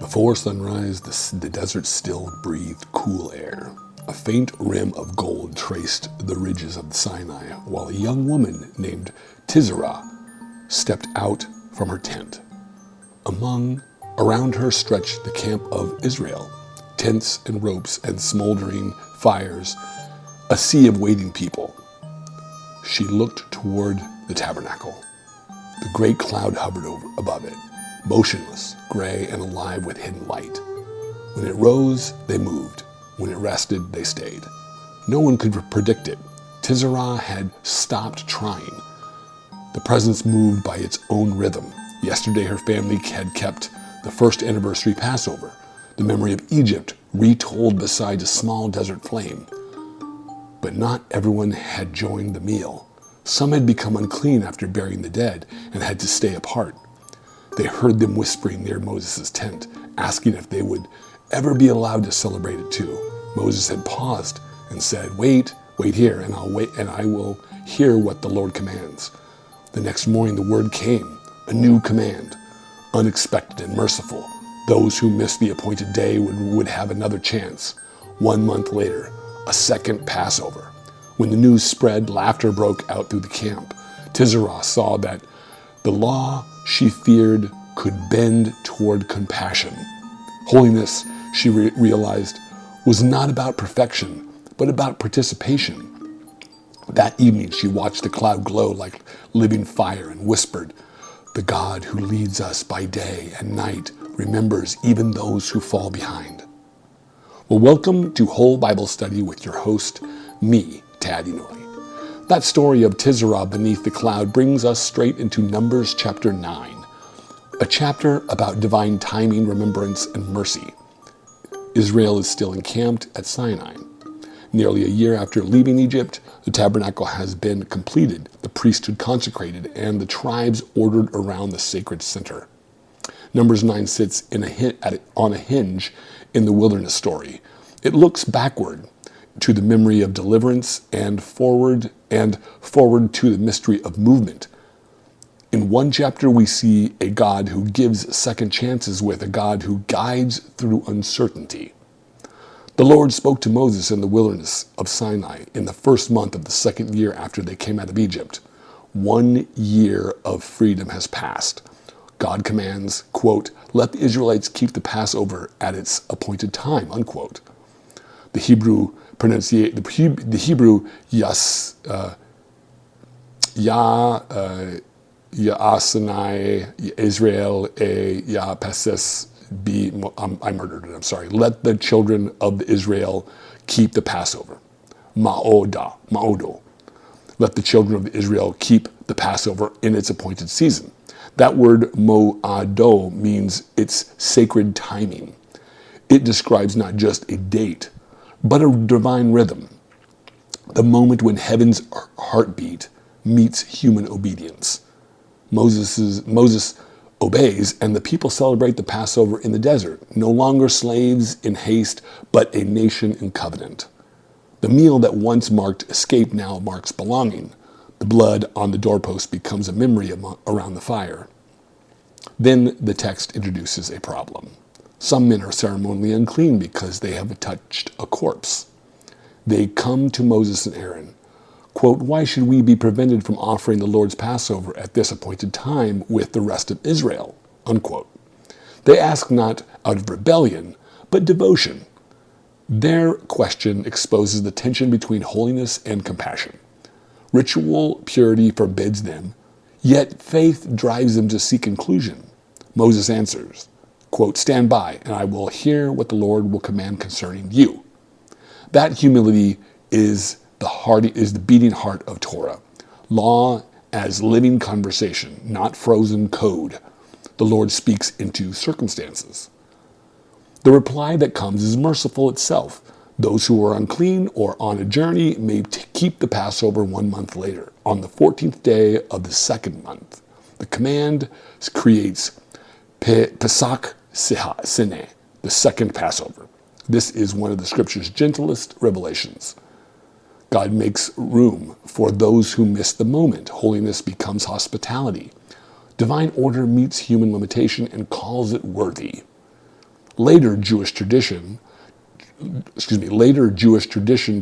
Before sunrise, the desert still breathed cool air. A faint rim of gold traced the ridges of Sinai, while a young woman named Tisra stepped out from her tent. Around her stretched the camp of Israel, tents and ropes and smoldering fires, a sea of waiting people. She looked toward the tabernacle. The great cloud hovered above it, motionless, gray, and alive with hidden light. When it rose, they moved. When it rested, they stayed. No one could predict it. Tisra had stopped trying. The presence moved by its own rhythm. Yesterday, her family had kept the first anniversary Passover, the memory of Egypt retold beside a small desert flame. But not everyone had joined the meal. Some had become unclean after burying the dead and had to stay apart. They heard them whispering near Moses' tent, asking if they would ever be allowed to celebrate it too. Moses had paused and said, wait here, and I will hear what the Lord commands. The next morning the word came, a new command, unexpected and merciful. Those who missed the appointed day would have another chance. 1 month later, a second Passover. When the news spread, laughter broke out through the camp. Tisra saw that the law she feared could bend toward compassion. Holiness, she realized, was not about perfection, but about participation. That evening, she watched the cloud glow like living fire and whispered, "The God who leads us by day and night remembers even those who fall behind." Well, welcome to Whole Bible Study with your host, me, Tad Inoue. That story of Tisra beneath the cloud brings us straight into Numbers chapter 9, a chapter about divine timing, remembrance, and mercy. Israel is still encamped at Sinai. Nearly a year after leaving Egypt, the tabernacle has been completed, the priesthood consecrated, and the tribes ordered around the sacred center. Numbers 9 sits on a hinge in the wilderness story. It looks backward to the memory of deliverance and forward to the mystery of movement. In one chapter, we see a God who gives second chances with a God who guides through uncertainty. The Lord spoke to Moses in the wilderness of Sinai in the first month of the second year after they came out of Egypt. 1 year of freedom has passed. God commands, quote, "Let the Israelites keep the Passover at its appointed time," unquote. The Hebrew Ya'asanai Israel Pases B. I murdered it. I'm sorry. Let the children of Israel keep the Passover. Ma'odo. Let the children of Israel keep the Passover in its appointed season. That word mo'ado means its sacred timing. It describes not just a date, but a divine rhythm. The moment when heaven's heartbeat meets human obedience. Moses obeys, and the people celebrate the Passover in the desert, no longer slaves in haste, but a nation in covenant. The meal that once marked escape now marks belonging. The blood on the doorpost becomes a memory around the fire. Then the text introduces a problem. Some men are ceremonially unclean because they have touched a corpse. They come to Moses and Aaron. Quote, "Why should we be prevented from offering the Lord's Passover at this appointed time with the rest of Israel?" Unquote. They ask not out of rebellion, but devotion. Their question exposes the tension between holiness and compassion. Ritual purity forbids them, yet faith drives them to seek inclusion. Moses answers, quote, "Stand by, and I will hear what the Lord will command concerning you." That humility is the beating heart of Torah. Law as living conversation, not frozen code. The Lord speaks into circumstances. The reply that comes is merciful itself. Those who are unclean or on a journey may keep the Passover 1 month later, on the 14th day of the second month. The command creates Pesach Sheni, the second Passover. This is one of the Scripture's gentlest revelations. God makes room for those who miss the moment. Holiness becomes hospitality. Divine order meets human limitation and calls it worthy. Later Jewish tradition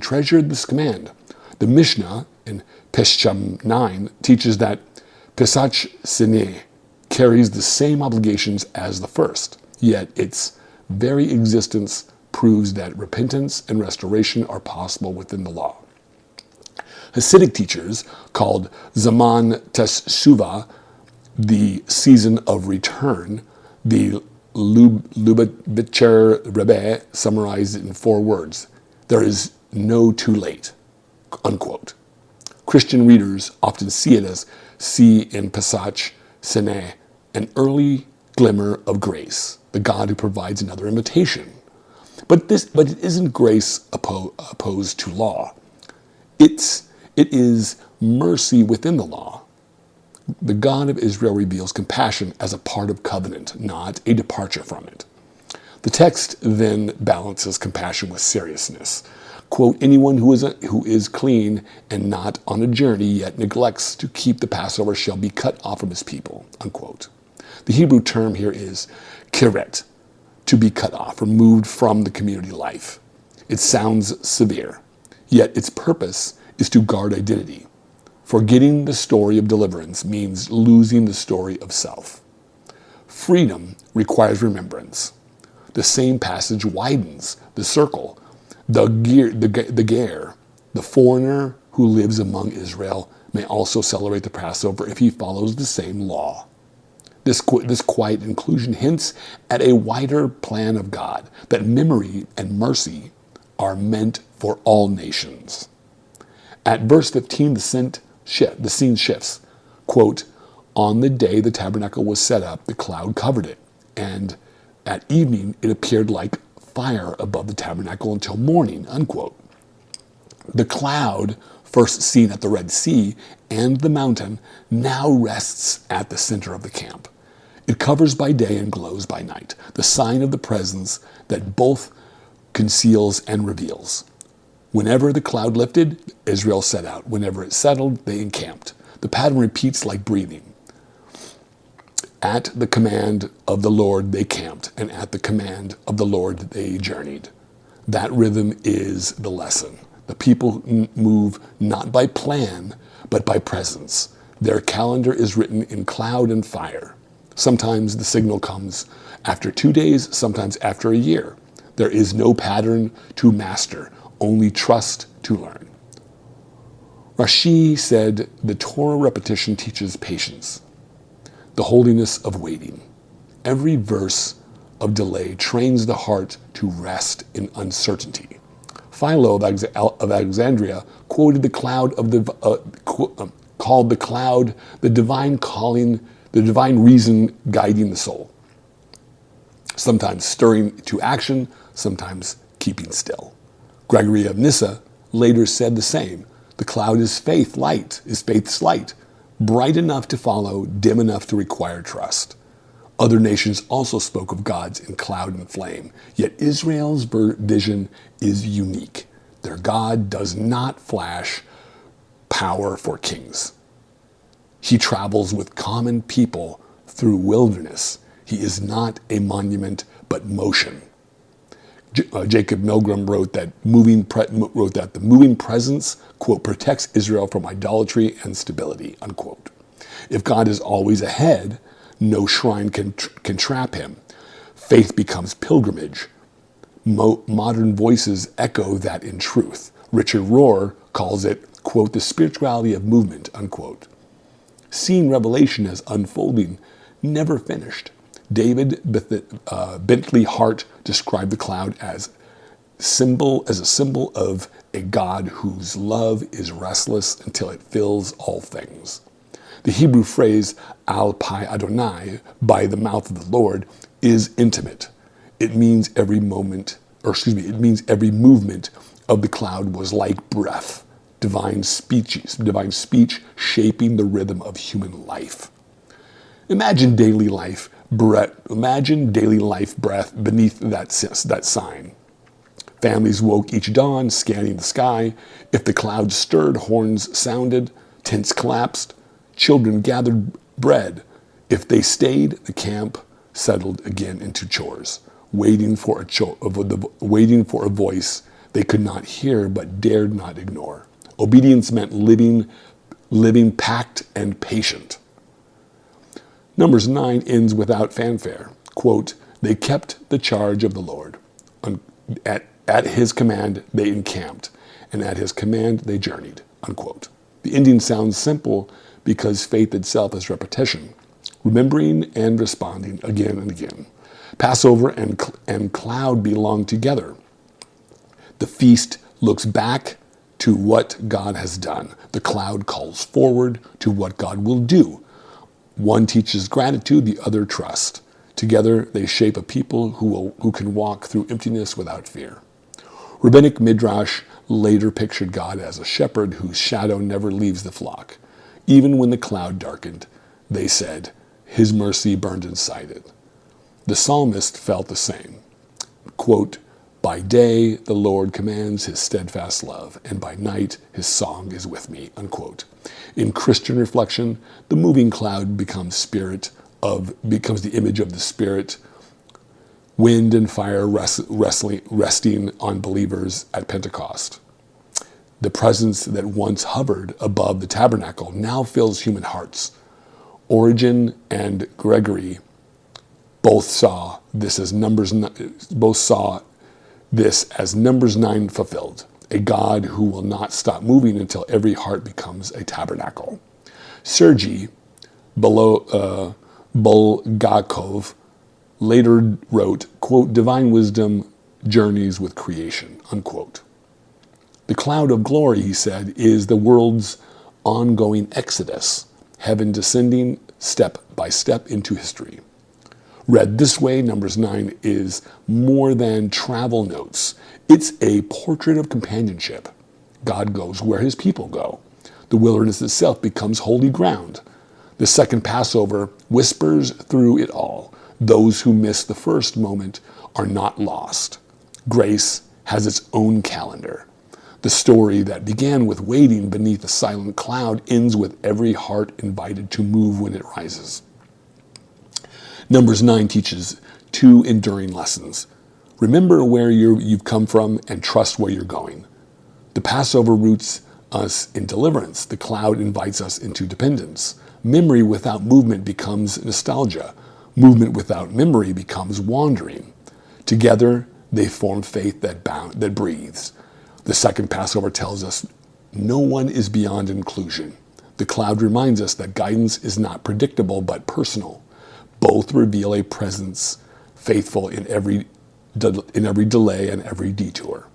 treasured this command. The Mishnah in Pesach 9 teaches that Pesach Sheni carries the same obligations as the first, yet its very existence proves that repentance and restoration are possible within the law. Hasidic teachers called Zaman Teshuvah, the season of return. The Lubavitcher Rebbe summarized it in 4 words: there is no too late, unquote. Christian readers often see in Pesach Sheni an early glimmer of grace, the God who provides another invitation. But it isn't grace opposed to law. It is mercy within the law. The God of Israel reveals compassion as a part of covenant, not a departure from it. The text then balances compassion with seriousness. Quote, anyone who is clean and not on a journey yet neglects to keep the Passover shall be cut off from his people, unquote. The Hebrew term here is kiret, to be cut off, removed from the community life. It sounds severe, yet its purpose is to guard identity. Forgetting the story of deliverance means losing the story of self. Freedom requires remembrance. The same passage widens the circle. The ger, the foreigner who lives among Israel, may also celebrate the Passover if he follows the same law. This quiet inclusion hints at a wider plan of God, that memory and mercy are meant for all nations. At verse 15, the scene shifts. Quote, on the day the tabernacle was set up, the cloud covered it, and at evening it appeared like fire above the tabernacle until morning, unquote. The cloud, first seen at the Red Sea and the mountain, now rests at the center of the camp. It covers by day and glows by night, the sign of the presence that both conceals and reveals. Whenever the cloud lifted, Israel set out. Whenever it settled, they encamped. The pattern repeats like breathing. At the command of the Lord, they camped, and at the command of the Lord, they journeyed. That rhythm is the lesson. The people move not by plan, but by presence. Their calendar is written in cloud and fire. Sometimes the signal comes after 2 days, sometimes after a year. There is no pattern to master, only trust to learn. Rashi said the Torah repetition teaches patience, the holiness of waiting. Every verse of delay trains the heart to rest in uncertainty. Philo of Alexandria quoted the cloud of called the cloud the divine calling, the divine reason guiding the soul. Sometimes stirring to action, sometimes keeping still. Gregory of Nyssa later said the same. The cloud is faith's light, bright enough to follow, dim enough to require trust. Other nations also spoke of gods in cloud and flame, yet Israel's vision is unique. Their God does not flash power for kings. He travels with common people through wilderness. He is not a monument, but motion. Jacob Milgrom wrote that the moving presence, quote, protects Israel from idolatry and stability, unquote. If God is always ahead, no shrine can trap him. Faith becomes pilgrimage. Modern voices echo that in truth. Richard Rohr calls it, quote, the spirituality of movement, unquote. Seeing revelation as unfolding, never finished. David Bentley Hart described the cloud as a symbol of a God whose love is restless until it fills all things. The Hebrew phrase al pi Adonai, by the mouth of the Lord, is intimate. It means every movement of the cloud was like breath, divine speech shaping the rhythm of human life. Imagine daily life breath beneath that sign. Families woke each dawn, scanning the sky. If the clouds stirred, horns sounded, tents collapsed, children gathered bread. If they stayed, the camp settled again into chores. waiting for a voice they could not hear but dared not ignore. Obedience meant living packed and patient. Numbers 9 ends without fanfare. Quote, they kept the charge of the Lord. At his command they encamped, and at his command they journeyed. Unquote. The ending sounds simple because faith itself is repetition, remembering and responding again and again. Passover and cloud belong together. The feast looks back to what God has done. The cloud calls forward to what God will do. One teaches gratitude, the other trust. Together they shape a people who can walk through emptiness without fear. Rabbinic Midrash later pictured God as a shepherd whose shadow never leaves the flock. Even when the cloud darkened, they said, his mercy burned inside it. The psalmist felt the same. Quote, by day the Lord commands his steadfast love, and by night his song is with me. Unquote. In Christian reflection, the moving cloud becomes the image of the Spirit, wind and fire resting on believers at Pentecost. The presence that once hovered above the tabernacle now fills human hearts. Origen and Gregory both saw this as Numbers 9 fulfilled, a God who will not stop moving until every heart becomes a tabernacle. Sergei Bulgakov later wrote, quote, divine wisdom journeys with creation, unquote. The cloud of glory, he said, is the world's ongoing exodus, heaven descending step by step into history. Read this way, Numbers 9 is more than travel notes. It's a portrait of companionship. God goes where his people go. The wilderness itself becomes holy ground. The second Passover whispers through it all. Those who miss the first moment are not lost. Grace has its own calendar. The story that began with waiting beneath a silent cloud ends with every heart invited to move when it rises. Numbers 9 teaches two enduring lessons. Remember where you've come from and trust where you're going. The Passover roots us in deliverance. The cloud invites us into dependence. Memory without movement becomes nostalgia. Movement without memory becomes wandering. Together, they form faith that breathes. The second Passover tells us no one is beyond inclusion. The cloud reminds us that guidance is not predictable but personal. Both reveal a presence faithful in every delay and every detour.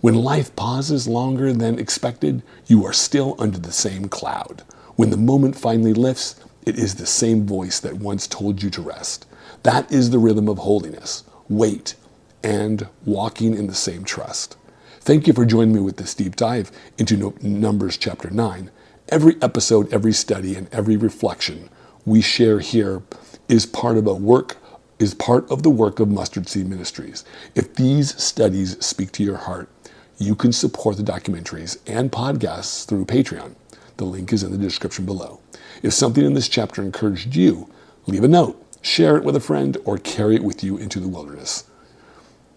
When life pauses longer than expected, you are still under the same cloud. When the moment finally lifts, it is the same voice that once told you to rest. That is the rhythm of holiness, wait, and walking in the same trust. Thank you for joining me with this deep dive into Numbers chapter 9. Every episode, every study, and every reflection we share here is part of the work of Mustard Seed Ministries. If these studies speak to your heart, you can support the documentaries and podcasts through Patreon. The link is in the description below. If something in this chapter encouraged you, leave a note, share it with a friend, or carry it with you into the wilderness.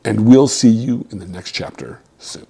And we'll see you in the next chapter soon.